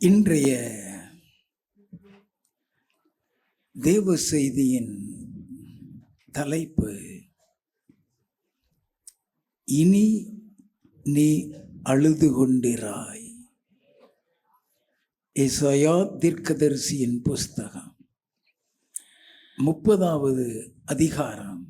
இன்றைய தேவ செய்தியின் தலைப்பு, இனி நீ அழுது கொண்டிராய். ஏசாயா தீர்க்கதரிசியின் புஸ்தகம் 30வது அதிகாரம்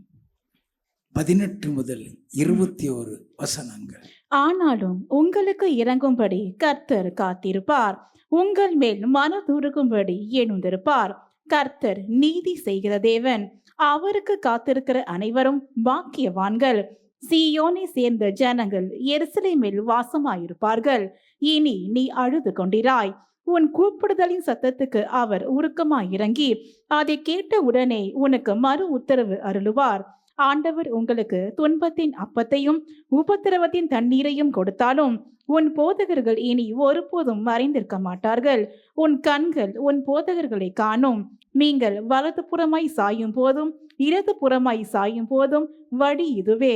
18 முதல் 21 வசனங்கள். ஆனாலும் உங்களுக்கு இறங்கும்படி கர்த்தர் காத்திருப்பார், உங்கள் மேல் மனதுருகும்படி எழுந்திருப்பார். கர்த்தர் நீதி செய்கிற தேவன், அவருக்கு காத்திருக்கிற அனைவரும் பாக்கியவான்கள். சீயோனை சேர்ந்த ஜனங்கள் எருசலேமில் வாசமாயிருப்பார்கள். இனி நீ அழுது கொண்டிராய். உன் கூப்பிடுதலின் சத்தத்துக்கு அவர் உருக்கமாயிறங்கி அதை கேட்ட உடனே உனக்கு மறு உத்தரவு அருளுவார். ஆண்டவர் உங்களுக்கு துன்பத்தின் அப்பத்தையும் உபத்திரவத்தின் தண்ணீரையும் கொடுத்தாலும் உன் போதகர்கள் இனி ஒருபோதும் மறைந்திருக்க மாட்டார்கள். உன் கண்கள் உன் போதகர்களை காணும். நீங்கள் வலது புறமாய் சாயும் போதும் இடது புறமாய் சாயும் போதும் வழி இதுவே,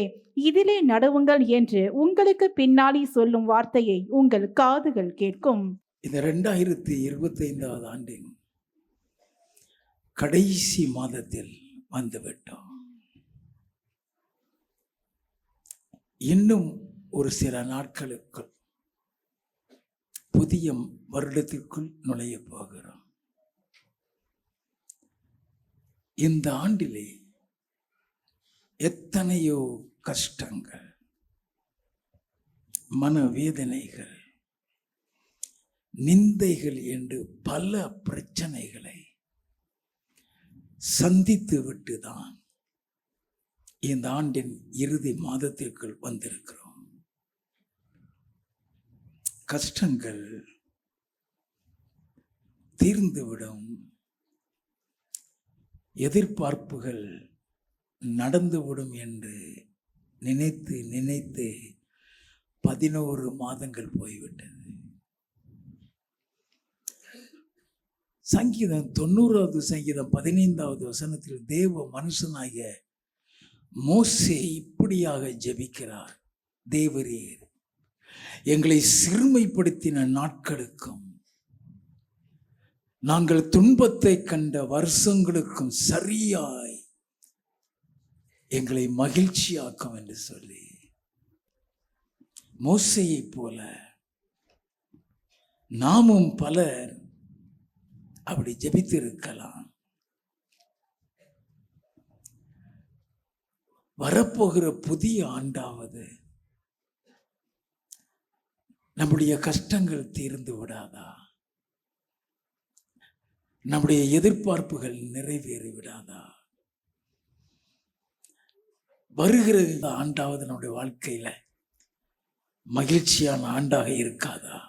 இதிலே நடவுங்கள் என்று உங்களுக்கு பின்னாடி சொல்லும் வார்த்தையை உங்கள் காதுகள் கேட்கும். இந்த 2025வது ஆண்டின் கடைசி மாதத்தில் வந்துவிட்டோம். இன்னும் ஒரு சில நாட்களுக்குள் புதிய வருடத்திற்குள் நுழைய போகிறோம். இந்த ஆண்டிலே எத்தனையோ கஷ்டங்கள், மனவேதனைகள், நிந்தைகள் என்று பல பிரச்சனைகளை சந்தித்து விட்டுதான் இந்த ஆண்டின் இறுதி மாதத்திற்குள் வந்திருக்கிறோம். கஷ்டங்கள் தீர்ந்துவிடும், எதிர்பார்ப்புகள் நடந்துவிடும் என்று நினைத்து நினைத்து 11 மாதங்கள் போய்விட்டது. சங்கீதம் 90வது சங்கீதம் 15வது வசனத்தில் தேவ மனுஷனாகிய மோசே இப்படியாக ஜெபிக்கிறார்: தேவரீர், எங்களை சிறுமைப்படுத்தின நாட்களுக்கும் நாங்கள் துன்பத்தை கண்ட வருஷங்களுக்கும் சரியாய் எங்களை மகிழ்ச்சியாக்கும் என்று சொல்லி, மோசேயை போல நாமும் பலர் அப்படி ஜெபித்து இருக்கலாம். வரப்போகிற புதிய ஆண்டாவது நம்முடைய கஷ்டங்கள் தீர்ந்து விடாதா? நம்முடைய எதிர்பார்ப்புகள் நிறைவேறி விடாதா? வருகிற இந்த ஆண்டாவது நம்முடைய வாழ்க்கையில மகிழ்ச்சியான ஆண்டாக இருக்காதா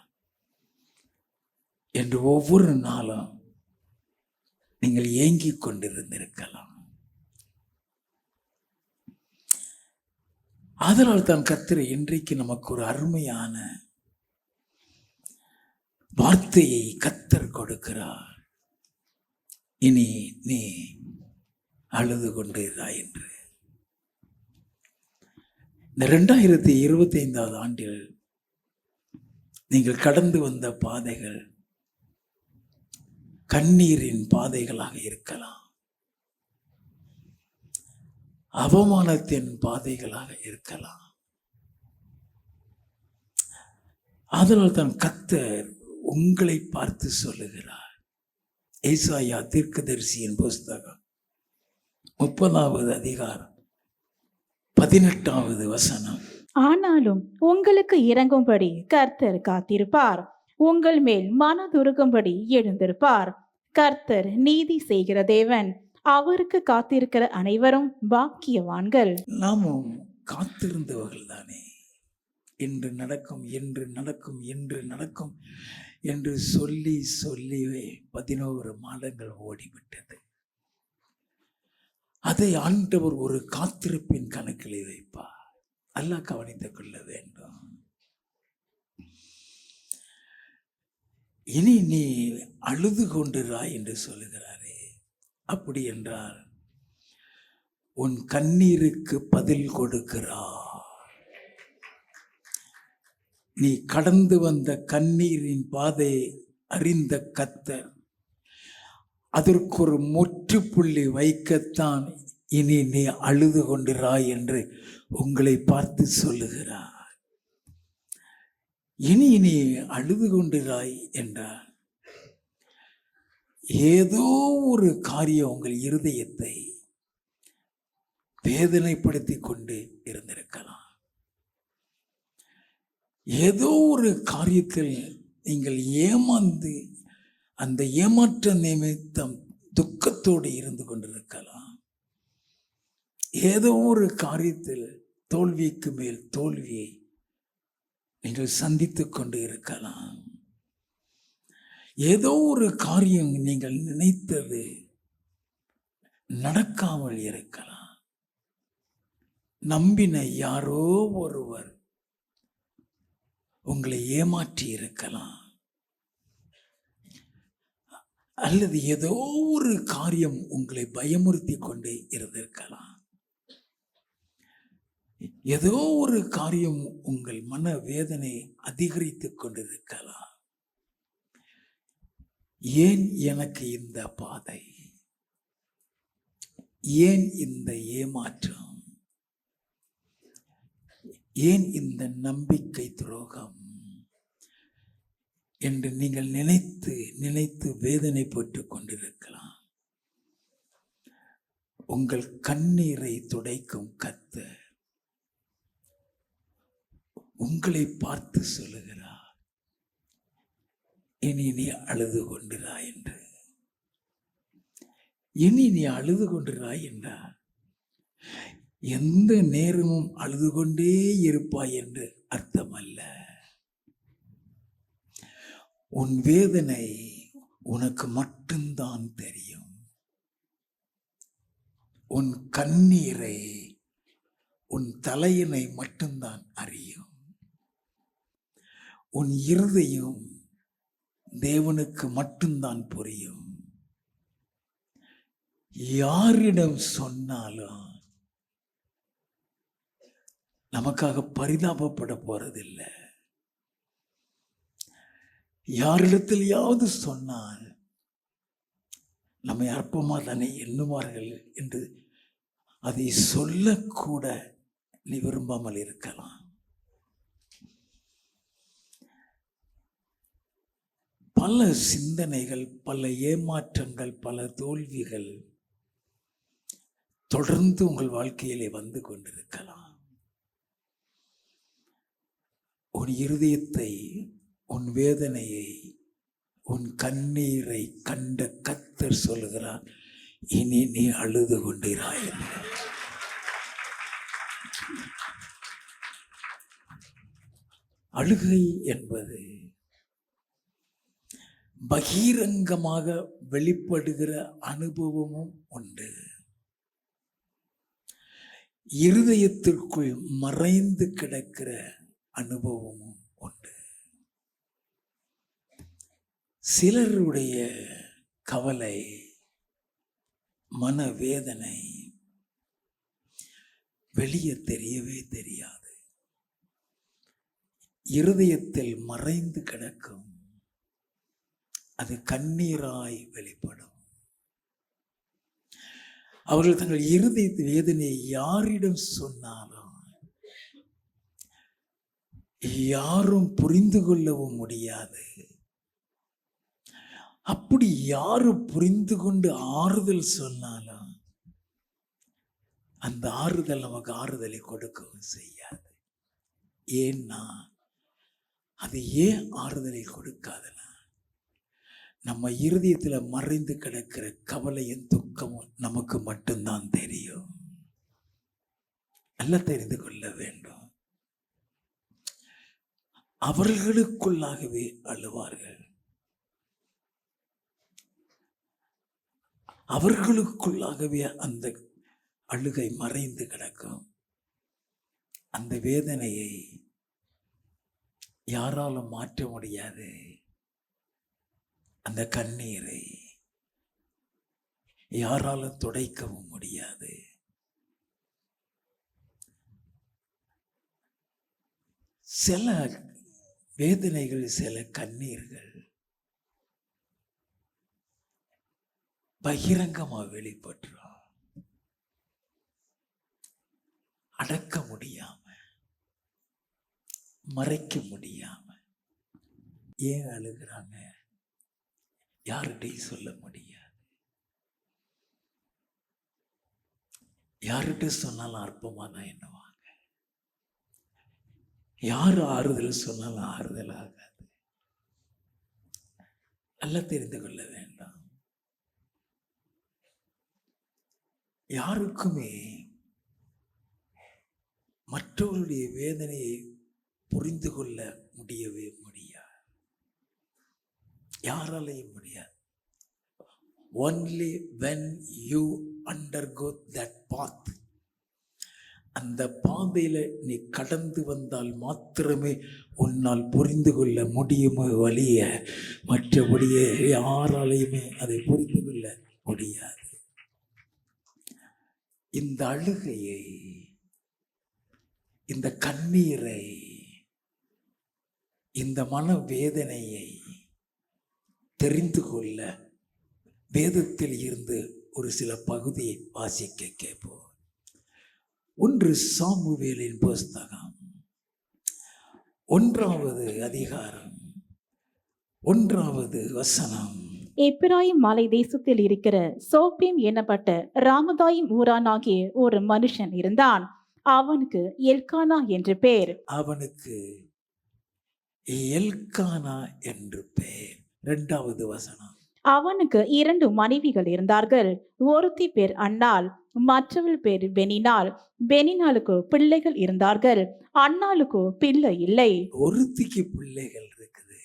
என்று ஒவ்வொரு நாளும் நீங்கள் ஏங்கிக் கொண்டிருந்திருக்கலாம். அதனால் தான் கர்த்தர் இன்றைக்கு நமக்கு ஒரு அருமையான வார்த்தையை கர்த்தர் கொடுக்கிறார்: இனி நீ அழுது கொண்டிருந்தாய் என்று. இந்த 2025வது ஆண்டில் நீங்கள் கடந்து வந்த பாதைகள் கண்ணீரின் பாதைகளாக இருக்கலாம், அவமானத்தின் பாதைகளாக இருக்கலாம். அதனால் தான் கர்த்தர் உங்களை பார்த்து சொல்லுகிறார். ஏசாயா தீர்க்கதரிசியின் புஸ்தகம் 30வது அதிகாரம் 18வது வசனம். ஆனாலும் உங்களுக்கு இறங்கும்படி கர்த்தர் காத்திருப்பார், உங்கள் மேல் மனதுருகும்படி எழுந்திருப்பார். கர்த்தர் நீதி செய்கிற தேவன், அவருக்கு காத்திருக்கிற அனைவரும் பாக்கியவான்கள். நாமும் காத்திருந்தவர்கள் தானே. இன்று நடக்கும், என்று நடக்கும், என்று நடக்கும் என்று சொல்லி சொல்லியே 11 மாதங்கள் ஓடிவிட்டது. அதை ஆண்டவர் ஒரு காத்திருப்பின் கணக்கில் வைப்பார். அல்லாஹ் கவனித்துக் கொள்ள வேண்டும். இனி நீ அழுது கொண்டிராய் என்று சொல்லுகிறாரே, அப்படி என்றால் உன் கண்ணீருக்கு பதில் கொடுக்கிறார். நீ கடந்து வந்த கண்ணீரின் பாதை அறிந்த கர்த்தர் அதற்கு ஒரு முற்றுப்புள்ளி வைக்கத்தான் இனி நீ அழுது கொண்டிராய் என்று உங்களை பார்த்து சொல்லுகிறார். இனி நீ அழுது கொண்டிராய் என்றார். ஏதோ ஒரு காரியம் உங்கள் இருதயத்தை வேதனைப்படுத்தி கொண்டு இருந்திருக்கலாம். ஏதோ ஒரு காரியத்தில் நீங்கள் ஏமாந்து அந்த ஏமாற்ற நிமித்தம் துக்கத்தோடு இருந்து கொண்டிருக்கலாம். ஏதோ ஒரு காரியத்தில் தோல்விக்கு மேல் தோல்வியை நீங்கள் சந்தித்துக் கொண்டு இருக்கலாம். ஏதோ ஒரு காரியம் நீங்கள் நினைத்தது நடக்காமல் இருக்கலாம். நம்பின யாரோ ஒருவர் உங்களை ஏமாற்றி இருக்கலாம். அல்லது ஏதோ ஒரு காரியம் உங்களை பயமுறுத்தி கொண்டு இருந்திருக்கலாம். ஏதோ ஒரு காரியம் உங்கள் மன வேதனை அதிகரித்துக் கொண்டிருக்கலாம். ஏன் எனக்கு இந்த பாதை? ஏன் இந்த ஏமாற்றம்? ஏன் இந்த நம்பிக்கை துரோகம் என்று நீங்கள் நினைத்து நினைத்து வேதனைப்பட்டு கொண்டிருக்கலாம். உங்கள் கண்ணீரை துடைக்கும் கர்த்தர் உங்களை பார்த்து சொல்லுகிறார், இனி நீ அழுது கொண்டிராய் என்று. இனி நீ அழுது கொண்டிராய் என்றார். எந்த நேரமும் அழுது கொண்டே இருப்பாய் என்று அர்த்தம் அல்ல. உன் வேதனை உனக்கு மட்டும்தான் தெரியும். உன் கண்ணீரை உன் தலையினை மட்டும்தான் அறியும். உன் இருதயம் தேவனுக்கு மட்டும்தான் புரியும். யாரிடம் சொன்னாலும் நமக்காக பரிதாபப்பட போறதில்லை. யாரிடத்திலேயாவது சொன்னால் நம்மை அற்பமா தானே எண்ணுவார்கள் என்று அதை சொல்லக்கூட நீ விரும்பாமல் இருக்கலாம். பல சிந்தனைகள், பல ஏமாற்றங்கள், பல தோல்விகள் தொடர்ந்து உங்கள் வாழ்க்கையிலே வந்து கொண்டிருக்கலாம். உன் இருதயத்தை, உன் வேதனையை, உன் கண்ணீரை கண்ட கர்த்தர் சொல்லுகிறார், இனி நீ அழுது கொண்டிராய். அழுகை என்பது பகிரங்கமாக வெளிப்படுகிற அனுபவமும் உண்டு. இருதயத்திற்குள் மறைந்து கிடக்கிற அனுபவமும் உண்டு. சிலருடைய கவலை, மனவேதனை வெளியே தெரியவே தெரியாது. இருதயத்தில் மறைந்து கிடக்கும். அது கண்ணீராய் வெளிப்படும். அவர்கள் தங்கள் இருதய வேதனையை யாரிடம் சொன்னாலும் யாரும் புரிந்து கொள்ளவும் முடியாது. அப்படி யாரும் புரிந்து கொண்டு ஆறுதல் சொன்னாலும் அந்த ஆறுதல் நமக்கு ஆறுதலை கொடுக்கவும் செய்யாது. ஏன்னா அது ஏன் ஆறுதலை கொடுக்காதுன்னா, நம்ம இருதயத்துல மறைந்து கிடக்கிற கவலையும் துக்கமும் நமக்கு மட்டும்தான் தெரியும். நல்லா தெரிந்து கொள்ள வேண்டும். அவர்களுக்குள்ளாகவே அழுவார்கள். அவர்களுக்குள்ளாகவே அந்த அழுகை மறைந்து கிடக்கும். அந்த வேதனையை யாராலும் மாற்ற முடியாது. அந்த கண்ணீரை யாராலும் துடைக்கவும் முடியாது. சில வேதனைகள், சில கண்ணீர்கள் பகிரங்கமா வெளிப்பட்டுரும். அடக்க முடியாம, மறைக்க முடியாம. ஏன் அழுகிறாங்க? யார்கிட்டையும் சொல்ல முடியாது. யார்கிட்ட சொன்னாலும் அற்பமா தான் எண்ணுவாங்க. யார் ஆறுதல் சொன்னாலும் ஆறுதல் ஆகாது. நல்லா தெரிந்து கொள்ள வேண்டாம். யாருக்குமே மற்றவருடைய வேதனையை புரிந்து கொள்ள முடியவே முடியாது. யாராலையும் முடியாது. Only when you undergo that path, அந்த பாதையில நீ கடந்து வந்தால் மாத்திரமே உன்னால் புரிந்து கொள்ள முடியுமோ வழிய மற்றபடியே யாராலையுமே அதை புரிந்து கொள்ள முடியாது. இந்த அழுகையை, இந்த கண்ணீரை, இந்த மனவேதனையை தெரிந்து கொள்ள வேதத்தில் இருந்து ஒரு சில பகுதியை வாசிக்க கேட்போம். 1 சாமுவேலின் புஸ்தகம் 1வது அதிகாரம் 1வது வசனம். எப்பிராயிம் மலை தேசத்தில் இருக்கிற சோப்பீம் எனப்பட்ட ராமதாயிம் ஊரானாகிய ஒரு மனுஷன் இருந்தான். அவனுக்கு எல்கானா என்று பேர். அவனுக்கு எல்கானா என்று பெயர். 2வது வசனம். அவனுக்கு 2 மனைவிகள் இருந்தார்கள். ஒருத்தி பேர் அன்னாள், மற்றவள் பேர் பெனினாள். பெனினாளுக்கு பிள்ளைகள் இருந்தார்கள், அன்னாளுக்கு பிள்ளை இல்லை. ஒருத்திக்கு பிள்ளைகள் இருக்குது,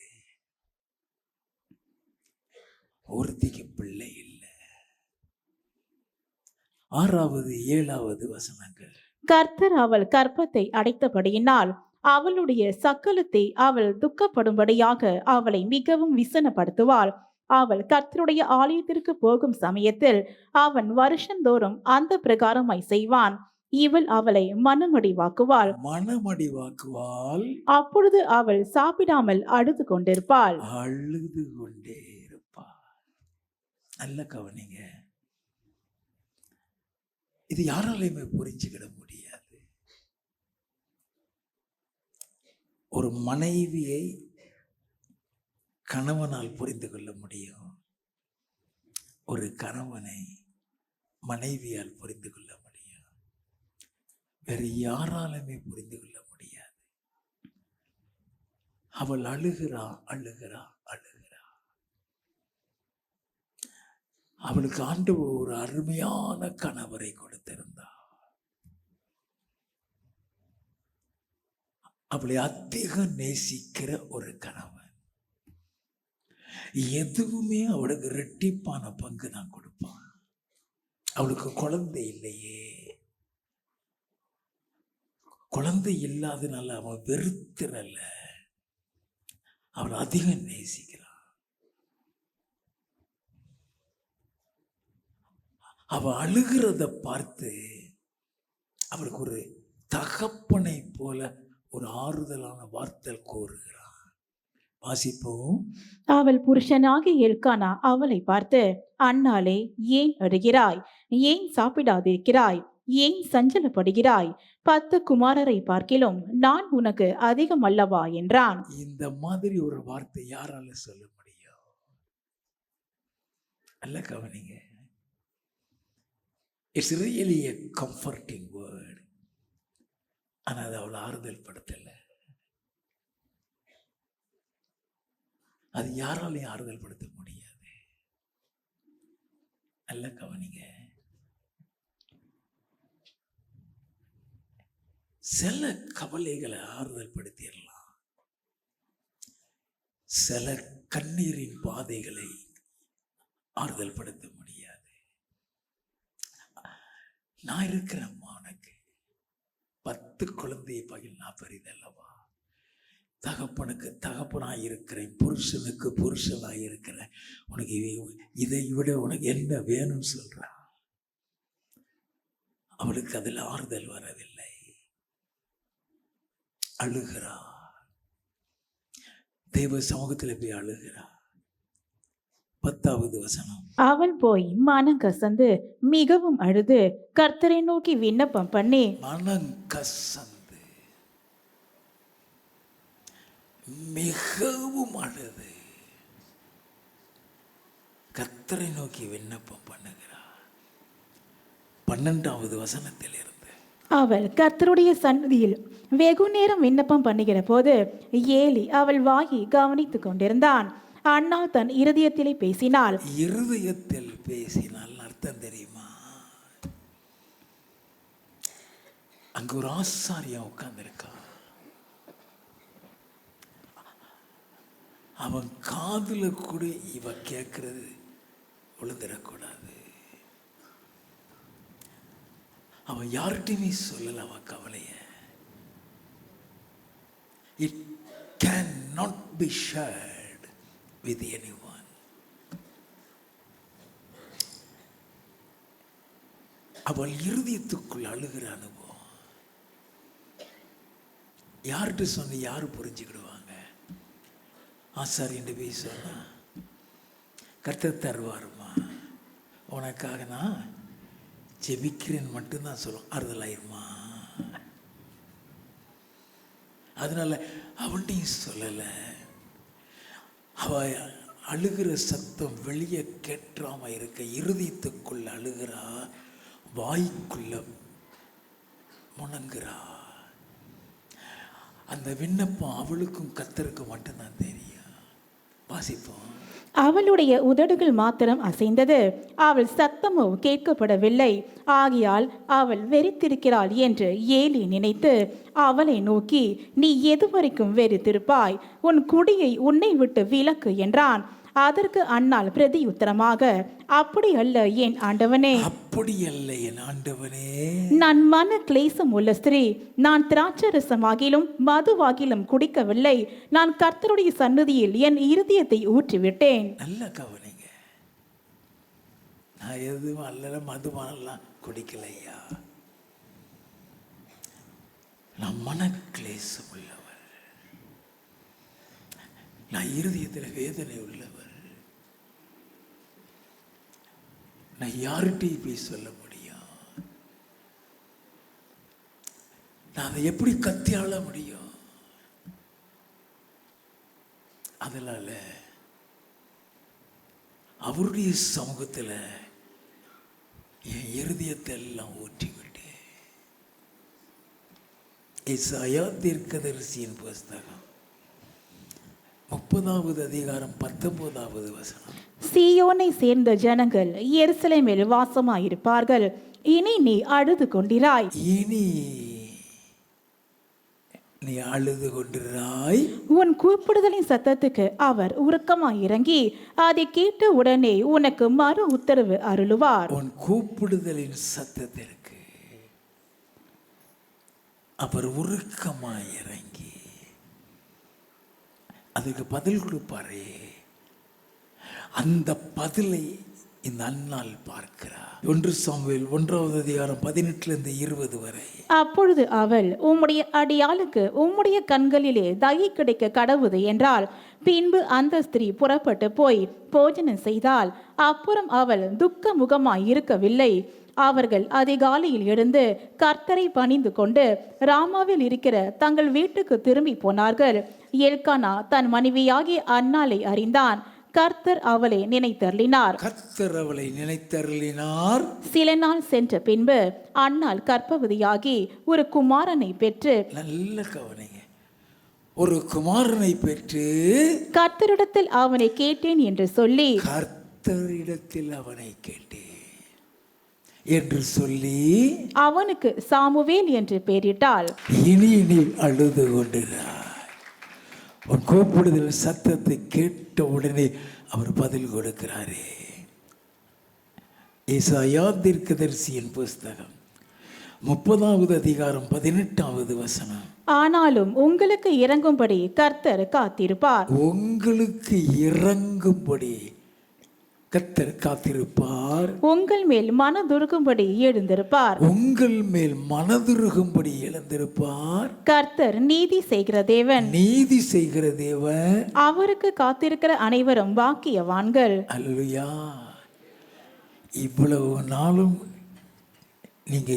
ஒருத்திக்கு பிள்ளை இல்லை. 6வது 7வது வசனங்கள். கர்த்தர் அவள் கர்ப்பத்தை அடைத்தபடியினால் அவளுடைய சக்கலத்தை அவள் துக்கப்படும்படியாக அவளை மிகவும் விசனப்படுத்துவாள். அவள் கர்த்தருடைய ஆலயத்திற்கு போகும் சமயத்தில் அவன் வருஷந்தோறும் அந்த பிரகாரமாய் செய்வான். இவள் அவளை மனமடிவாக்குவாள். அப்பொழுது அவள் சாப்பிடாமல் அழுது கொண்டிருப்பாள். அழுது கொண்டே இருப்பாள். நல்ல கவனிங்க, இது யாராலையுமே புரிஞ்சுக்கிட முடியாது. ஒரு மனைவியை கணவனால் புரிந்து கொள்ள முடியும், ஒரு கணவனை மனைவியால் புரிந்து கொள்ள முடியும், வேறு யாராலுமே புரிந்து கொள்ள முடியாது. அவள் அழுகிறா அழுகிறா அழுகிறா. அவளுக்கு ஆண்டவர் ஒரு அருமையான கணவரை கொடுத்திருந்தார். அவளை அதிகம் நேசிக்கிற ஒரு கணவன். எதுவுமே அவளுக்கு இரட்டிப்பான பங்கு தான் கொடுப்பான். அவளுக்கு குழந்தை இல்லையே, குழந்தை இல்லாதனால அவன் வெறுத்துறல, அவள் அதிகம் நேசிக்கிறான். அவ அழுகிறத பார்த்து அவளுக்கு ஒரு தகப்பனை போல ஒரு ஆறுதலான வார்த்தை கூறுகிறான். வாசிப்போம். அவள் புருஷனாகிய எல்கானா அவளை பார்த்து, அன்னாளே, ஏன் அழுகிறாய்? ஏன் சாப்பிடாதிருக்கிறாய்? ஏன் சஞ்சலப்படுகிறாய்? 10 குமாரரை பார்க்கிலும் நான் உனக்கு அதிகம் அல்லவா என்றான். இந்த மாதிரி ஒரு வார்த்தை யாரால சொல்ல முடியும்? நல்ல கவனிங்க. It's really a comforting word. ஆனா அது அவளை ஆறுதல் படுத்தல. அது யாராலையும் ஆறுதல் படுத்த முடியாது. நல்ல கவனிங்க. சில கவலைகளை ஆறுதல் படுத்திடலாம், சில கண்ணீரின் பாதைகளை ஆறுதல் படுத்த முடியாது. நான் இருக்கிறேம்மா, உனக்கு 10 குழந்தையை பகில் நான் பெரிதல்லவா, தகப்பனுக்கு தகப்பனாய் இருக்கிறேன், புருஷனுக்கு புருஷனாய் இருக்கிறேன், உனக்கு இதை விட உனக்கு என்ன வேணும்னு சொல்றா. அவளுக்கு அதில் ஆறுதல் வரவில்லை, அழுகிறா. தேவ சமூகத்தில் போய் அழுகிறா. 10வது வசனம். அவள் போய் மனம் கசந்து மிகவும் அழுது கர்த்தரை நோக்கி விண்ணப்பம் பண்ணி மனம் கசந்து மிகவும் அழுது கர்த்தரை நோக்கி விண்ணப்பம் பண்ணுகிறார். 12வது வசனத்தில் இருந்து அவள் கர்த்தருடைய சந்நிதியில் வெகு நேரம் விண்ணப்பம் பண்ணுகிற போது ஏலி அவள் வாயை கவனித்துக் கொண்டிருந்தான். அன்னாள் தன் இருதயத்திலே பேசினாள். இருதயத்தில் பேசினால் அர்த்தம் தெரியுமா? அங்க ஒரு ஆசாரியம் உட்கார்ந்திருக்கான். அவன் காதுல கூட இவ கேட்கறது விழுந்துடக்கூடாது. அவன் யார்கிட்டையுமே சொல்லல அவன் கவலைய. It can not be shared with anyone. அவள் இருதயத்துக்குள் அழுகிற அனுபவம் யார்கிட்ட சொன்ன யாரு புரிஞ்சுக்கிடுவாங்க? ஆசாரியன் போய் சொன்னா கர்த்தர் தருவாருமா, உனக்காக நான் ஜெபிக்கிறேன் மட்டும்தான் சொல்லும், ஆறுதலாயிருமா. அதனால அவன்கிட்டையும் சொல்லல. அவ அழுகிற சத்தம் வெளியே கேட்காம இருக்க இருதயத்துக்குள்ள அழுகிறா, வாய்க்குள்ள முணங்குறா. அந்த விண்ணப்பம் அவளுக்கும் கர்த்தருக்கும் மட்டும்தான் தெரியும். வாசிப்போம். அவளுடைய உதடுகள் மாத்திரம் அசைந்தது, அவள் சத்தமோ கேட்கப்படவில்லை. ஆகையால் அவள் வெறித்திருக்கிறாள் என்று ஏலி நினைத்து அவளை நோக்கி, நீ எதுவரைக்கும் வெறித்திருப்பாய்? உன் குடியை உன்னை விட்டு விலக்கு என்றான். அதற்கு அன்னாள் பிரதியுத்தரமாக, அப்படி அல்ல என் ஆண்டவனே, அப்படி அல்ல என் ஆண்டவனே, நான் மன கிளேசம் உள்ள ஸ்திரீ. நான் திராட்சரசமாகிலும் மதுவாகிலும் குடிக்கவில்லை. நான் கர்த்தருடைய சந்நிதியில் என் இருதயத்தை ஊற்றிவிட்டேன். நல்ல கவனிங்க. நான் எதுவும் அல்ல, மதுபானெல்லாம் குடிக்கலையா. நான் மன கிளேசம் உள்ளவர், நான் இருதயத்தில் வேதனை உள்ளவர். நான் யார்கிட்டையும் போய் சொல்ல முடியும்? நான் அதை எப்படி கத்தியாள முடியும்? அதனால அவருடைய சமூகத்தில் என் இருதயத்தை எல்லாம் ஊற்றி விட்டேன். ஏசாயா தீர்க்கதரிசியின் புஸ்தகம் 30வது அதிகாரம் 19வது வசனம். சீயோனை சேர்ந்த ஜனங்கள் எருசலேமில் வாசமாயிருப்பார்கள். இனி நீ அழுது கொண்டிராய். இனி நீ அழுது கொண்டிராய். உன் கூப்பிடுதலின் சத்தத்துக்கு அவர் உருக்கமாய் இறங்கி அதை கேட்ட உடனே உனக்கு மறு உத்தரவு அருளுவார். உன் கூப்பிடுதலின் சத்தத்திற்கு அவர் உருக்கமாய் இறங்கி அதுக்கு பதில் கொடுப்பாரே. அந்த பதிலை இந்த அன்னாள் பார்க்கிறார். 1 சாமுவேல் 1வது அதிகாரம் 18லிருந்து 20 வரை. அப்பொழுது அவள், உம்முடைய அடியாளுக்கு உம்முடைய கண்களிலே தயை கிடைக்க கடவுது என்றாள். பின்பு அந்த ஸ்திரீ புறப்பட்டு போய் போஜனம் செய்தாள். அப்புறம் அவள் துக்க முகமாய் இருக்கவில்லை. அவர்கள் அதிகாலையில் எழுந்து கர்த்தரை பணிந்து கொண்டு ராமாவில் இருக்கிற தங்கள் வீட்டுக்கு திரும்பி போனார்கள். எல்கானா தன் மனைவியாகிய அன்னாளை அறிந்தான். கர்த்தர் அவளை நினைத்தருளினார். கர்த்தர் அவளை நினைத்தருளினார். சில நாள் சென்ற பின்பு அன்னாள் கர்ப்பவதியாகி ஒரு குமாரனை பெற்று, நல்ல கவனிங்க, ஒரு குமாரனை பெற்று கர்த்தரிடத்தில் அவனை கேட்டேன் என்று சொல்லி, கர்த்தரிடத்தில் அவனை கேட்டேன் என்று சொல்லி அவனுக்கு சாமுவேல் என்று பெயரிட்டாள். இனி நீ அழுது கொண்டிருக்கிறாய். உன் கூப்பிடுதல் சத்தத்தை கேட்ட உடனே அவர் பதில் கொடுக்கிறாரே. ஏசாயா தீர்க்கதரிசியின் புஸ்தகம் 30வது அதிகாரம் 18வது வசனம். ஆனாலும் உங்களுக்கு இறங்கும்படி கர்த்தர் காத்திருப்பார். உங்களுக்கு இறங்கும்படி கர்த்தர் காத்திருப்பார், உங்கள் மேல் மனதுருகும்படி எழுந்திருப்பார். உங்கள் மேல் மனதுருகும்படி எழுந்திருப்பார். கர்த்தர் நீதி செய்கிற தேவன், நீதி செய்கிற தேவன். அவருக்கு காத்திருக்கிற அனைவரும் பாக்கியவான்கள். அல்லேலூயா. இவ்வளவு நாளும் நீங்க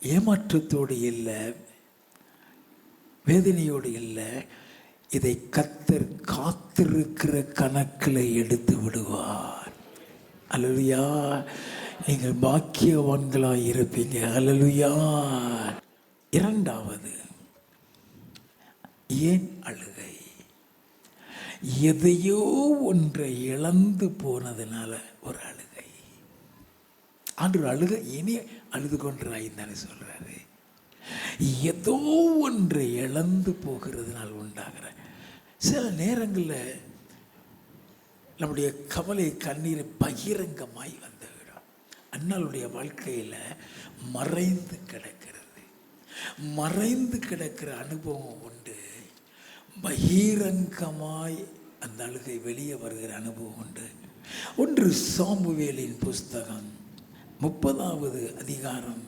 ஏமாற்றத்தோடு இல்லை, வேதனையோடு இல்லை. இதை கர்த்தர் காத்திருக்கிற கணக்கில் எடுத்து விடுவார். அல்லேலூயா. நீங்கள் பாக்கியவான்களாய் இருப்பீங்க. அல்லேலூயா. இரண்டாவது, ஏன் அழுகை? எதையோ ஒன்றை இழந்து போனதுனால ஒரு அழுகை. ஆண்டவர் அழுக இனி அழுது கொண்டிருந்தானே சொல்றாரு. ஏதோ ஒன்றை இழந்து போகிறதுனால் உண்டாகிற சில நேரங்களில் நம்முடைய கவலை கண்ணீர் பகிரங்கமாய் வந்துவிடும். அண்ணாளுடைய வாழ்க்கையில் மறைந்து கிடக்கிறது, மறைந்து கிடக்கிற அனுபவம் உண்டு. பகிரங்கமாய் அந்த அழுகை வெளியே வருகிற அனுபவம் உண்டு. ஒன்று சாமுவேலின் புஸ்தகம் 30வது அதிகாரம்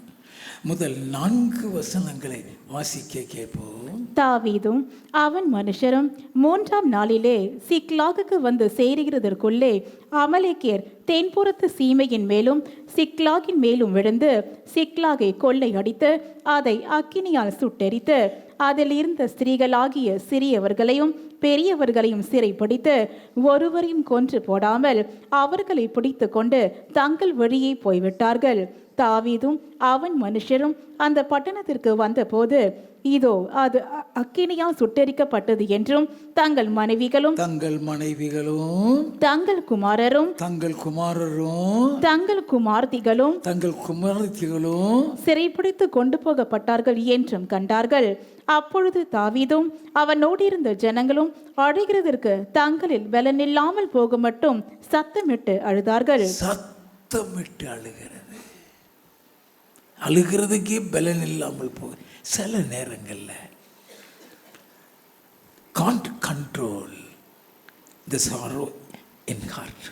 முதல் 4 வசனங்களை வாசிக்க கேட்போம். தாவீதும் அவன் மனுஷரும் 3ஆம் நாளிலே சிக்லாகுக்கு வந்து சேருகிறதற்குள்ளே அமலேக்கியர் தென்புறத்து சீமையின் மேலும் சிக்லாகின் மேலும் விழுந்து சிக்லாகை கொள்ளையடித்து அதை அக்கினியால் சுட்டெரித்து அதில் இருந்த ஸ்திரீகளாகிய சிறியவர்களையும் பெரியவர்களையும் சிறைப்பிடித்து ஒருவரையும் கொன்று போடாமல் அவர்களை பிடித்து கொண்டு தங்கள் வழியே போய்விட்டார்கள். தாவீதும் அவன் மனுஷரும் அந்த பட்டணத்திற்கு வந்தபோது இதோ அது அக்கினியால் சுட்டெரிக்கப்பட்டது என்றும் தங்கள் மனைவிகளும் தங்கள் குமாரரும் தங்கள் குமார்த்திகளும் சிறைப்பிடித்து கொண்டு போகப்பட்டார்கள் என்றும் கண்டார்கள். அப்பொழுது தாவீதும் அவனோடு இருந்த ஜனங்களும் அழுகிறதற்கு தங்களில் பலனில்லாமல் போக மட்டும் சத்தமிட்டு அழுதார்கள். சத்தமிட்டு அழுகிறதுக்கே பலன் இல்லாமல் போகுது. சில நேரங்களில் can't control the sorrow in heart.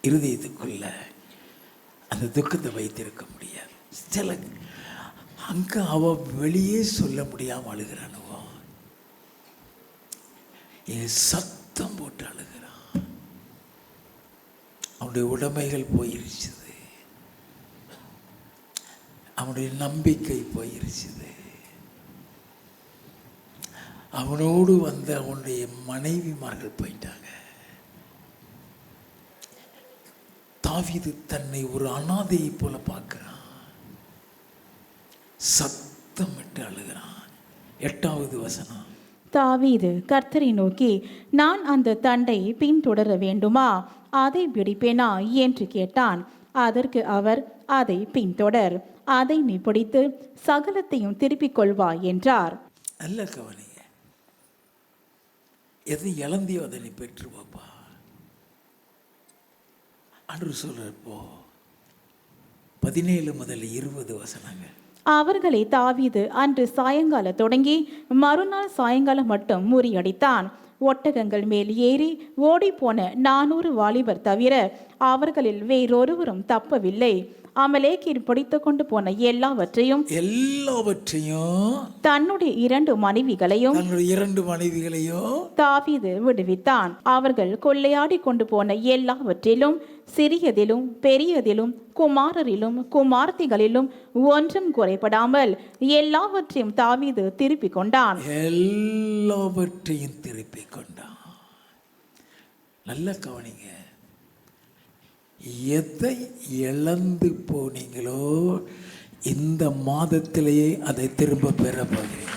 இருதயத்துக்குள்ள அந்த துக்கத்தை வைத்திருக்க முடியாது. சில அங்கே அவ வெளியே சொல்ல முடியாமல் அழுகிற அனுபவம். சத்தம் போட்டு அழுகிறான். அவனுடைய உடைமைகள் போயிருச்சுது, அவனுடைய நம்பிக்கை போயிருச்சுது, அவனோடு வந்த அவனுடைய மனைவிமார்கள் போயிட்டாங்க. தாவீது தன்னை ஒரு அனாதையை போல பார்க்கிறான், சத்தமிட்டு அழுகிறான். 8வது வசனம். தாவீது கர்த்தரை நோக்கி, நான் அந்த தண்டை பின்தொடர வேண்டுமா, அதை பிடிப்பேனா என்று கேட்டான். அதற்கு அவர், அதை பின்தொடர், அதை நீ பிடித்து சகலத்தையும் திருப்பிக் கொள்வாய் என்றார். நல்ல கவனிங்க. எது இழந்தியோ அதை நீ பெற்றுவாப்பா. அன்று சொல்றப்போ 17 முதல் 20 வசனங்கள். அவர்களை தாவீது அன்று சாயங்காலம் தொடங்கி மறுநாள் சாயங்காலம் மட்டும் முறியடித்தான். ஒட்டகங்கள் மேல் ஏறி ஓடிப்போன 400 வாலிபர் தவிர அவர்களில் வேறொருவரும் தப்பவில்லை. அமலேக்கியர் பிடித்து கொண்டு போன எல்லாவற்றையும் தன்னுடைய 2 மனைவிகளையும் தாவீது விடுவித்தான். அவர்கள் கொள்ளையாடி கொண்டு போன எல்லாவற்றிலும் சிறியதிலும் பெரியதிலும் குமாரரிலும் குமார்த்திகளிலும் ஒன்றும் குறைபடாமல் எல்லாவற்றையும் தாவீது திருப்பிக் கொண்டான். நல்ல கவனிங்க. எதை இழந்து போனீங்களோ இந்த மாதத்திலேயே அதை திரும்ப பெற போகிறீங்க.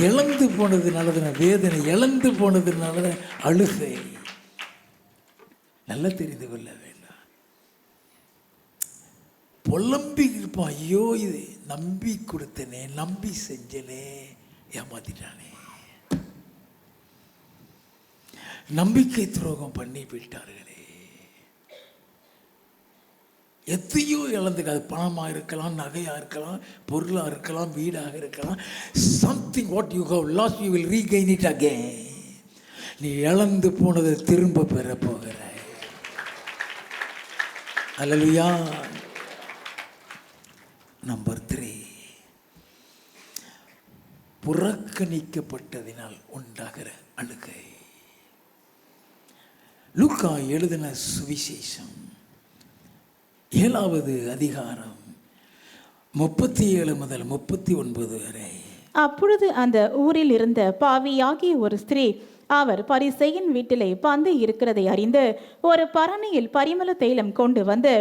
இழந்து போனதுனால வேதனை, இழந்து போனதுனால அழுகை. நல்லா தெரிந்து கொள்ள வேண்டாம். புலம்பி இருப்பான், ஐயோ இது நம்பி கொடுத்தனே, நம்பி செஞ்சனே, ஏமாத்திட்டானே, நம்பிக்கை துரோகம் பண்ணி விட்டார்களே. எத்தையோ இழந்துக்க. அது பணமாக இருக்கலாம், நகையாக இருக்கலாம், பொருளாக இருக்கலாம், வீடாக இருக்கலாம். Something what you have lost you will regain it again. நீ இழந்து போனதை திரும்ப பெற போகிறாய். அல்லேலூயா. நம்பர் 3, புறக்கணிக்கப்பட்டதினால் உண்டாகிற அழுகை. லூக்கா எழுதின சுவிசேஷம் 7வது அதிகாரம் 37 முதல் 39 வரை. அப்பொழுது அந்த ஊரில் இருந்த பாவியாகிய ஒரு ஸ்திரீ அவர் பரிசேயன் வீட்டிலே பந்து இருக்கிறதை அறிந்து ஒரு பரணியில் பரிமள தைலம் கொண்டு வந்து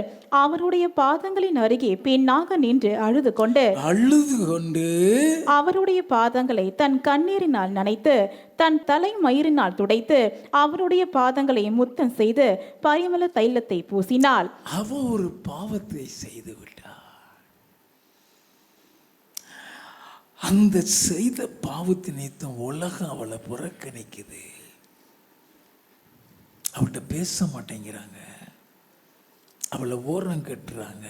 அவருடைய பாதங்களின் அருகே பின்னாக நின்று அழுது கொண்டு அவருடைய பாதங்களை தன் கண்ணீரினால் நனைத்து தன் தலை மயிரினால் துடைத்து அவருடைய பாதங்களை முத்தம் செய்து பரிமள தைலத்தை பூசினாள். அவ ஒரு பாவத்தை செய்து விட்டார். அந்த செய்த பாவத்தினைத்தான் உலகம் அவளை புறக்கணிக்குது. அவள்கிட்ட பேச மாட்டேங்கிறாங்க, அவளை ஓரம் கட்டுறாங்க,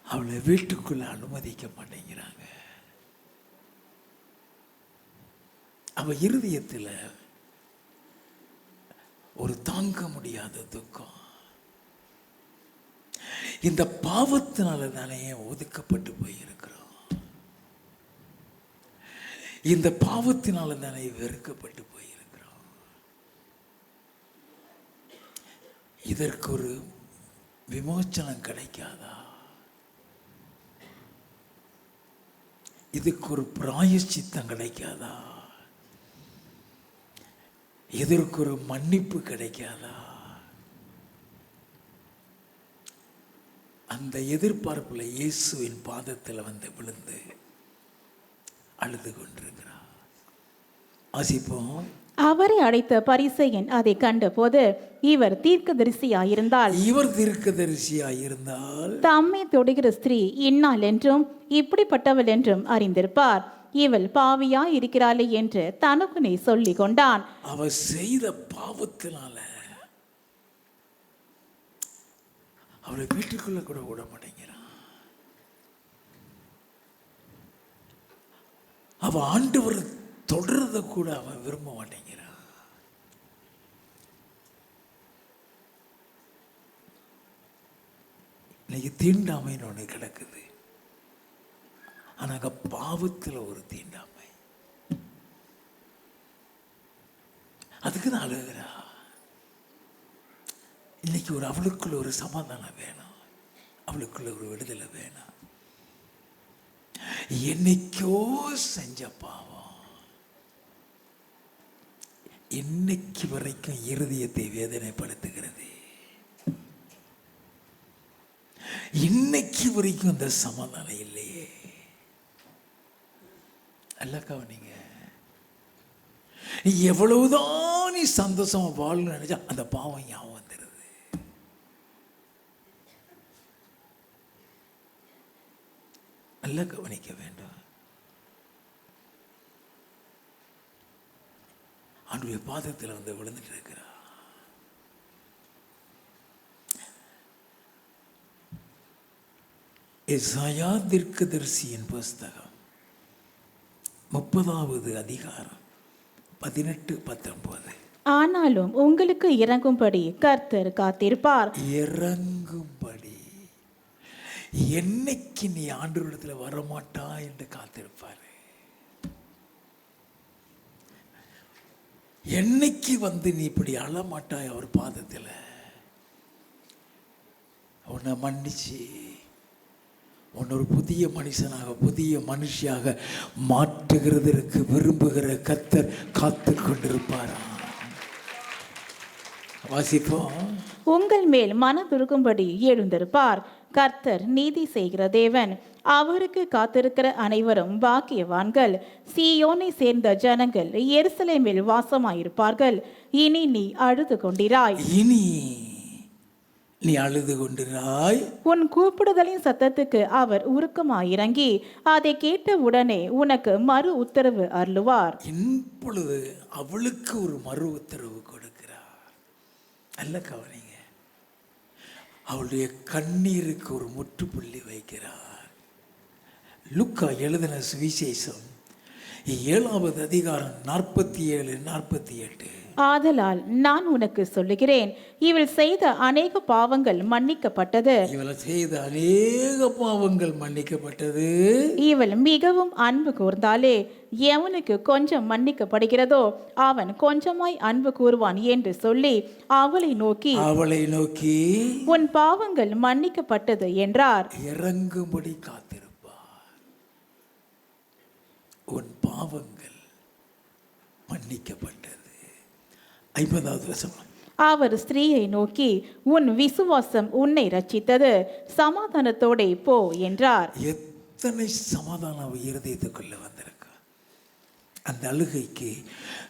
அவளை வீட்டுக்குள்ள அனுமதிக்க மாட்டேங்கிறாங்க. அவ இருதயத்தில் ஒரு தாங்க முடியாத துக்கம். இந்த பாவத்தினால தானே ஒதுக்கப்பட்டு போயிருக்கிறோம். இந்த பாவத்தினால தானே வெறுக்கப்பட்டு போயிருக்கிறோம். இதற்கு ஒரு விமோச்சனம் கிடைக்காதா? இதுக்கு ஒரு பிராயச்சித்தம் கிடைக்காதா? இதற்கு ஒரு மன்னிப்பு கிடைக்காதா? அந்த எதிர்பார்ப்புல இயேசுவின் பாதத்தில் வந்து விழுந்து அழுது கொண்டிருக்கிறார். வாசிப்போம். அவரை அழைத்த பரிசேயன் அதை கண்டபோது இவர் தீர்க்கதரிசியாயிருந்தால் தம்மை தொடுகிற ஸ்திரீ இன்னாள் என்றும் இப்படிப்பட்டவள் என்றும் அறிந்திருப்பார். இவள் பாவியா இருக்கிறாளே என்று தனக்குனே சொல்லி கொண்டான். அவ செய்த பாவத்தினால அவளை வீட்டுக்குள்ள கூட விட மாட்டேங்கிறான். அவ ஆண்டவர் தொடர்றத கூட அவன் விரும்ப மாட்டேங்கிறான். இன்னைக்கு தீண்டாமைன்னு ஒண்ணு கிடக்குது. ஆனா பாவத்துல ஒரு தீண்டாமை. அதுக்கு தான் அழுகிறா. இன்னைக்கு அவளுக்குள்ள ஒரு சமாதானம் வேணும், அவளுக்குள்ள ஒரு விடுதலை வேணும். என்னைக்கோ செஞ்ச பாவம் இன்னைக்கு வரைக்கும் இருதயத்தை வேதனைப்படுத்துகிறது. இன்னைக்கு வரைக்கும் அந்த சமாதானம் இல்லையே. அல்லக்கா, நீங்க எவ்வளவுதான் நீ சந்தோஷமா வாழணும்னு நினைச்சா அந்த பாவம் ஞாபகம் வந்துடுது. நல்லா கவனிக்க வேண்டும். ஆண்டுடைய பாதத்தில் வந்து விழுந்துட்டு இருக்கிறா. எசாயா தீர்க்கதரிசியின் புஸ்தகம் 30வது அதிகாரம் 18-19. ஆனாலும் உங்களுக்கு இறங்கும்படி கர்த்தர் காத்திருப்பார். இறங்கும்படி என்னைக்கு நீ ஆண்டவரிடத்தில் வரமாட்டா என்று காத்திருப்பாரு. என்னைக்கு வந்து நீ இப்படி அழமாட்டாய் அவர் பாதத்தில், உன்னை மன்னிச்சு உன்னை ஒரு புதிய மனுஷனாக புதிய மனுஷியாக மாற்றுகிறதற்கு விரும்புகிற கர்த்தர் காத்து கொண்டிருப்பாரா? வாசிப்போம். உங்கள் மேல் மனதுருகும்படி எழுந்திருப்பார். கர்த்தர் நீதி செய்கிற தேவன். அவருக்கு காத்திருக்கிற அனைவரும் பாக்கியவான்கள். சீயோனை சேர்ந்த ஜனங்கள் எருசலேமில் வாசமாயிருப்பார்கள். இனி நீ அழுது கொண்டிராய். இனி நீ அழுது கொண்டிராய். உன் கூப்பிடுதலின் சத்தத்துக்கு அவர் உருக்கமாயிறங்கி அதை கேட்ட உடனே உனக்கு மறு உத்தரவு அருளுவார். இப்பொழுது அவளுக்கு ஒரு மறு உத்தரவு கொடுக்கிறார். நல்ல கவனிங்க. அவளுடைய கண்ணீருக்கு ஒரு முற்றுப்புள்ளி வைக்கிறார். லூக்கா எழுதின சுவிசேஷம் 7வது அதிகாரம் 47, 48. ஆதலால் நான் உனக்கு சொல்லுகிறேன், இவள் செய்த அநேக பாவங்கள் மன்னிக்கப்பட்டது, இவள் செய்த அநேக பாவங்கள் மன்னிக்கப்பட்டது. இவள் மிகவும் அன்பு கூர்ந்தாலே, எவனுக்கு கொஞ்சம் மன்னிக்கப்படுகிறதோ அவன் கொஞ்சமாய் அன்பு கூறுவான் என்று சொல்லி அவளை நோக்கி உன் பாவங்கள் மன்னிக்கப்பட்டது என்றார். இறங்கும்படி காத்திருப்பார். உன் பாவங்கள் மன்னிக்கப்பட்டது. 50வது வசனம். அவர் ஸ்திரீயை நோக்கி, உன் விசுவாசம் உன்னை ரட்சித்தது, சமாதானத்தோடே போ என்றார். எத்தனை சமாதானம் இருதயத்துக்குள்ள வந்திருக்க. அந்த அழுகைக்கு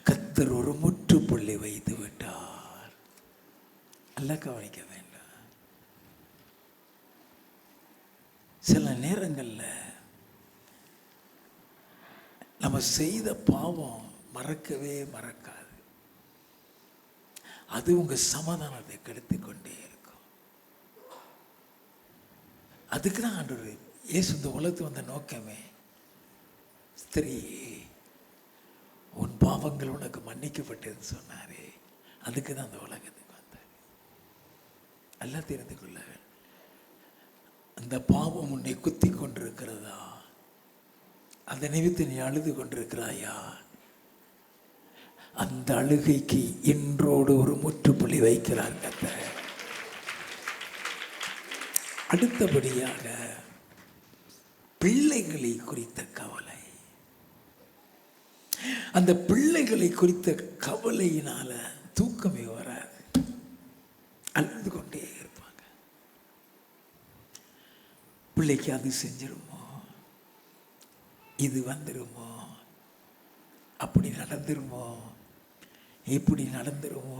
கர்த்தர் ஒரு முற்றுப்புள்ளி வைத்து விட்டார். நல்லா கவனிக்க வேண்டாம். சில நேரங்களில் நம்ம செய்த பாவம் மறக்கவே மறக்காது. அது உங்க சமாதானத்தை கெடுத்து கொண்டே இருக்கும். அதுக்கு தான் ஆண்டவர் இயேசு இந்த உலகத்து வந்த நோக்கமே, ஸ்திரீ உன் பாவங்கள் உனக்கு மன்னிக்கப்பட்டதுன்னு சொன்னாரே, அதுக்கு தான் அந்த உலகத்துக்கு வந்தார். எல்லாம் தெரிந்து கொள்ள, அந்த பாவம் உன்னை குத்தி கொண்டிருக்கிறதா? அந்த நிமித்து நீ அழுது கொண்டிருக்கிறாயா? அந்த அழுகைக்கு இன்றோடு ஒரு முற்றுப்புள்ளி வைக்கிறார் கர்த்தர். அடுத்தபடியாக பிள்ளைகளை குறித்த கவலை. அந்த பிள்ளைகளை குறித்த கவலையினால தூக்கமே வராது. அழுது கொண்டே இருப்பாங்க. பிள்ளைக்கு அது செஞ்சிருமோ, இது வந்துருமோ, அப்படி நடந்துருமோ, இப்படி நடந்துருமோ,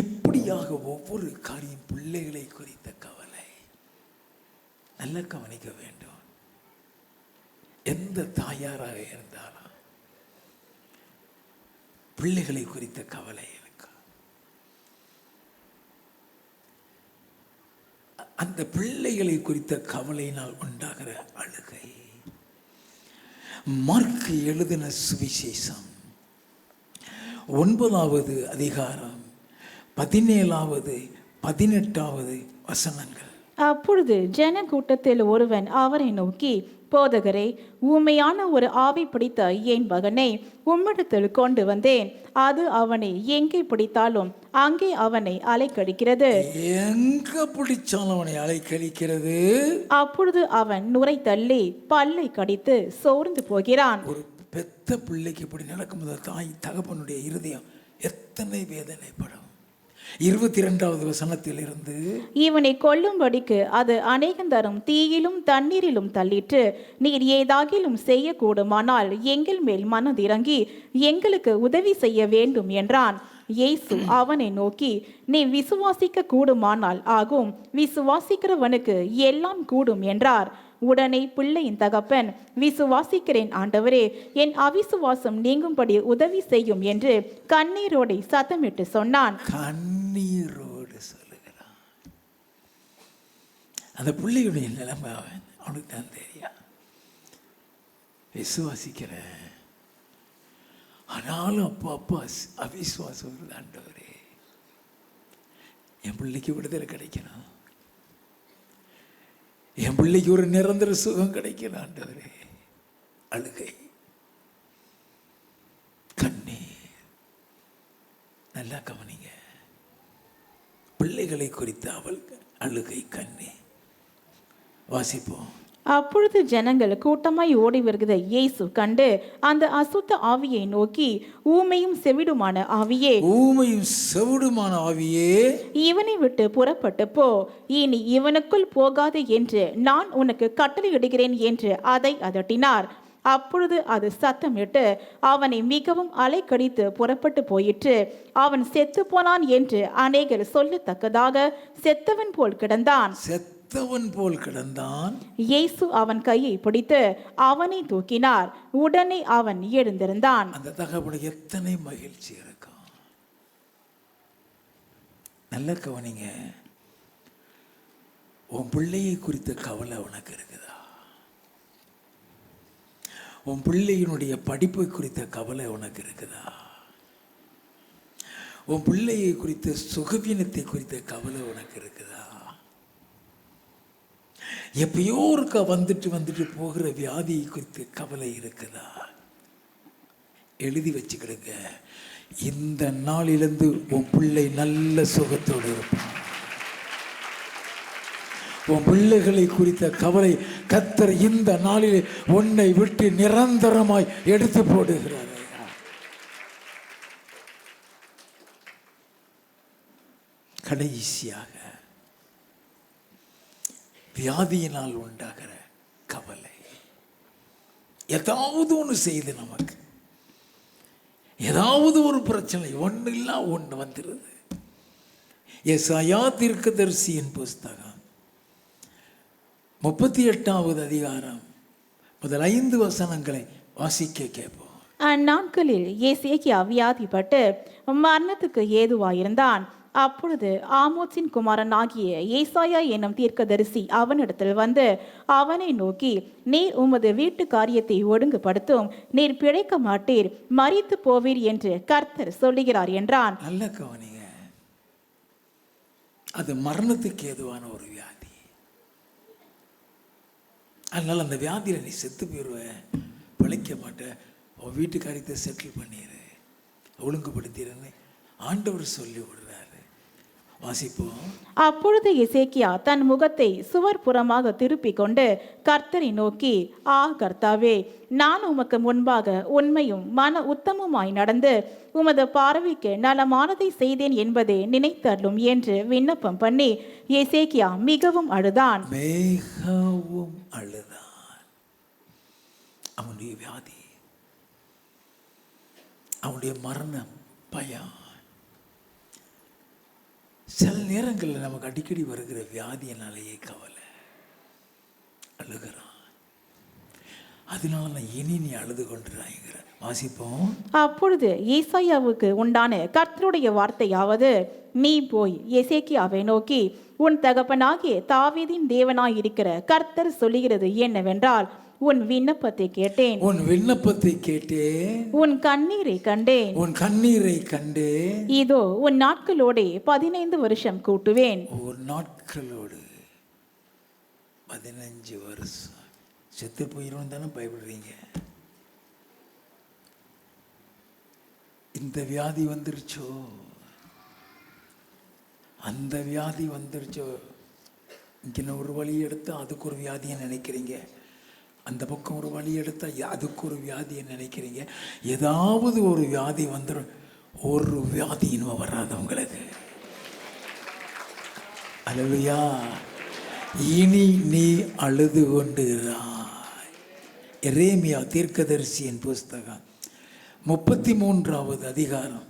இப்படியாக ஒவ்வொரு காரியம் பிள்ளைகளை குறித்த கவலை. நல்லா கவனிக்க வேண்டும். எந்த தாயாராக இருந்தாலும் பிள்ளைகளை குறித்த கவலை இருக்கு. அந்த பிள்ளைகளை குறித்த கவலையினால் உண்டாகிற அழுகை. மார்க்கு எழுதின சுவிசேஷம் 9வது அதிகாரம் 17வது 18வது வசனங்கள். அப்பொழுது ஜன கூட்டத்தில் ஒருவன் அவரை நோக்கி, போதகரே, ஊமையான ஒரு ஆவி பிடித்த என் மகனை உம்மிடத்தில் கொண்டு வந்தேன். அது அவனை எங்கே பிடித்தாலும் அங்கே அவனை அலைக்கழிக்கிறது. எங்க பிடிச்சாலும் அவனை அலைக்கழிக்கிறது. அப்பொழுது அவன் நுரை தள்ளி பல்லை கடித்து சோர்ந்து போகிறான். ஒரு பெத்த பிள்ளைக்கு இப்படி நடக்கும்போது தாய் தகப்பனுடைய இருதயம் எத்தனை வேதனைப்படும். 22வது வசனத்தில் இருந்து, இவனை கொல்லும்படிக்கு அது அநேகந்தரும் தீயிலும் தண்ணீரிலும் தள்ளிற்று. நீர் ஏதாகிலும் செய்யக்கூடுமானால் எங்கள் மேல் மனதிறங்கி எங்களுக்கு உதவி செய்ய வேண்டும் என்றான். இயேசு அவனை நோக்கி, நீ விசுவாசிக்க கூடுமானால் ஆகும், விசுவாசிக்கிறவனுக்கு எல்லாம் கூடும் என்றார். உடனே பிள்ளையின் தகப்பன், விசுவாசிக்கிறேன் ஆண்டவரே, என் அவிசுவாசம் நீங்கும்படி உதவி செய்யும் என்று கண்ணீரோடு சத்தமிட்டு சொன்னான். கண்ணீரோடு சொல்லுகிறான். அந்த பிள்ளையுடைய நிலைமை அவனுக்கு தான் தெரியும். விசுவாசிக்கிறேன், ஆனாலும் அப்பா அவிசுவாசம் வருது. ஆண்டவரே, என் பிள்ளைக்கு விடுதலை கிடைக்கணும், என் பிள்ளைக்கு ஒரு நிரந்தர சுகம் கிடைக்கணும் ஆண்டவரே. அழுகை, கண்ணீர். நல்லா கவனிங்க. பிள்ளைகளை குறித்து அவள் அழுகை, கண்ணீர். வாசிப்போம். அப்பொழுது ஜனங்கள் கூட்டமாய் ஓடி வருகிறதை இயேசு கண்டு அந்த அசுத்த ஆவியை நோக்கி, ஊமையும் செவிடுமான ஆவியே, இவனை விட்டு புறப்பட்டு போ, இனி இவனுக்குள் போகாது என்று நான் உனக்கு கட்டளையிடுகிறேன் என்று அதை அதட்டினார். அப்பொழுது அது சத்தமிட்டு அவனை மிகவும் அலைக்கடித்து புறப்பட்டு போயிற்று. அவன் செத்து போனான் என்று அநேகர் சொல்லத்தக்கதாக செத்தவன் போல் கிடந்தான். இயேசு அவன் கையை பிடித்து அவனை தூக்கினார். உடனே அவன் எழுந்திருந்தான். அந்த தகப்பனுக்கு எத்தனை மகிழ்ச்சி இருக்கும். நல்ல கவனிங்க. உன் பிள்ளையை குறித்த கவலை உனக்கு இருக்குதா? உன் பிள்ளையினுடைய படிப்பை குறித்த கவலை உனக்கு இருக்குதா? உன் பிள்ளையை குறித்த சுகவீனத்தை குறித்த கவலை உனக்கு இருக்குதா? எப்பயோ இருக்க வந்துட்டு போகிற வியாதியை குறித்து கவலை இருக்குதா? எழுதி வச்சுக்கிடுங்க. இந்த நாளிலிருந்து உன் பிள்ளை நல்ல சுகத்தோடு இருப்பான். உன் பிள்ளைகளை குறித்த கவலை கர்த்தர் இந்த நாளில் உன்னை விட்டு நிரந்தரமாய் எடுத்து போடுகிறார். கடைசியாக வியாதியினால் உண்டாகிற கவலை. ஏதாவது ஒன்று செய்து நமக்கு ஏதாவது ஒரு பிரச்சனை ஒன்று இல்லை ஒன்று வந்துடுது. எசாயா தீர்க்கதரிசியின் புஸ்தகம் 38வது அதிகாரம் முதல் 5 வசனங்களை வாசிக்க கேட்போம். அந்நாட்களில் எசேக்கியா வியாதிப்பட்டு மரணத்துக்கு ஏதுவாயிருந்தான். அப்பொழுது ஆமோத்சின் குமாரனாகிய ஏசாயா என்னும் தீர்க்கதரிசி அவனிடத்தில் வந்து அவனை நோக்கி, நீர் உமது வீட்டு காரியத்தை ஒழுங்குபடுத்தும், நீர் பிழைக்க மாட்டீர், மரித்து போவீர் என்று கர்த்தர் சொல்லுகிறார் என்றான். நல்ல கவனிங்க, அது மரணத்துக்கு ஏதுவான ஒரு வியாதி. அதனால அந்த வியாதியில் நீ செத்து போயிடுவ, பிழைக்க மாட்ட, உன் வீட்டு காரியத்தை செட்டில் பண்ணிடு, ஒழுங்குபடுத்திடுன்னு ஆண்டவர் சொல்லி விடுறாரு. வாசிப்போம். அப்பொழுது எசேக்கியா தன் முகத்தை சுவர் புறமாக திருப்பிக் கொண்டு கர்த்தரை நோக்கி, ஆ கர்த்தாவே, நான் உமக்கு முன்பாக உண்மையும் மன உத்தமுமாய் நடந்து உமது பார்வைக்கு நலமானதை செய்தேன் என்பதை நினைத்தருளும் என்று விண்ணப்பம் பண்ணி எசேக்கியா மிகவும் அழுதான். அவனுடைய வியாதி, அவனுடைய மரணம், பயம். சில நேரங்களில் நமக்கு அடிக்கடி வருகிற வியாதியினாலேயே கவலை, அழுகிறான். அதனால நான் இனி நீ அழுது கொண்டுறாங்கிற. வாசிப்போம். அப்பொழுது ஏசாயாவுக்கு உண்டான கர்த்தருடைய வார்த்தையாவது, நீ போய் எசேக்கியாவை நோக்கி, உன் தகப்பனாகிய தாவீதின் தேவனாயிருக்கிற கர்த்தர் சொல்லுகிறது என்னவென்றால், உன் விண்ணப்பத்தை கேட்டேன், உன் விண்ணப்பத்தை கேட்டேன், உன் கண்ணீரை கண்டேன், உன் கண்ணீரை கண்டேன். இதோ உன் நாட்களோட 15 வருஷம் கூட்டுவேன். ஒரு நாட்களோடு 15 வருஷம் செத்து போயிடும் தானே பயப்படுறீங்க? இந்த வியாதி வந்துருச்சோ, அந்த வியாதி வந்துருச்சோ, இங்கே ஒரு வழி எடுத்து அதுக்கு ஒரு வியாதியை நினைக்கிறீங்க, அந்த பக்கம் ஒரு வழி எடுத்தால் அதுக்கு ஒரு வியாதியை நினைக்கிறீங்க. ஏதாவது ஒரு வியாதி வந்துடும். ஒரு வியாதி இன்னும் வராது உங்களுக்கு. அல்லேலூயா. இனி நீ அழுது கொண்டிருக்கிறாய். எரேமியா தீர்க்கதரிசியின் புஸ்தகம் 33வது அதிகாரம்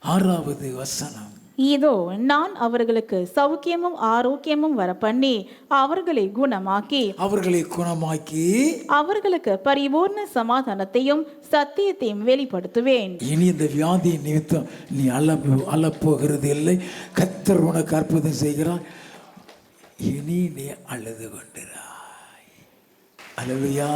6வது வசனம். இதோ நான் அவர்களுக்கு சௌக்கியமும் ஆரோக்கியமும் வர பண்ணி அவர்களை குணமாக்கி அவர்களுக்கு பரிபூர்ண சமாதானத்தையும் சத்தியத்தையும் வெளிப்படுத்துவேன். இனி இந்த வியாதி நிமித்தம் நீ அழப்போகிறது இல்லை. கர்த்தர் உனக்கு அற்புதம் செய்கிறார். இனி நீ அழுது கொண்டிராய். அல்லேலூயா.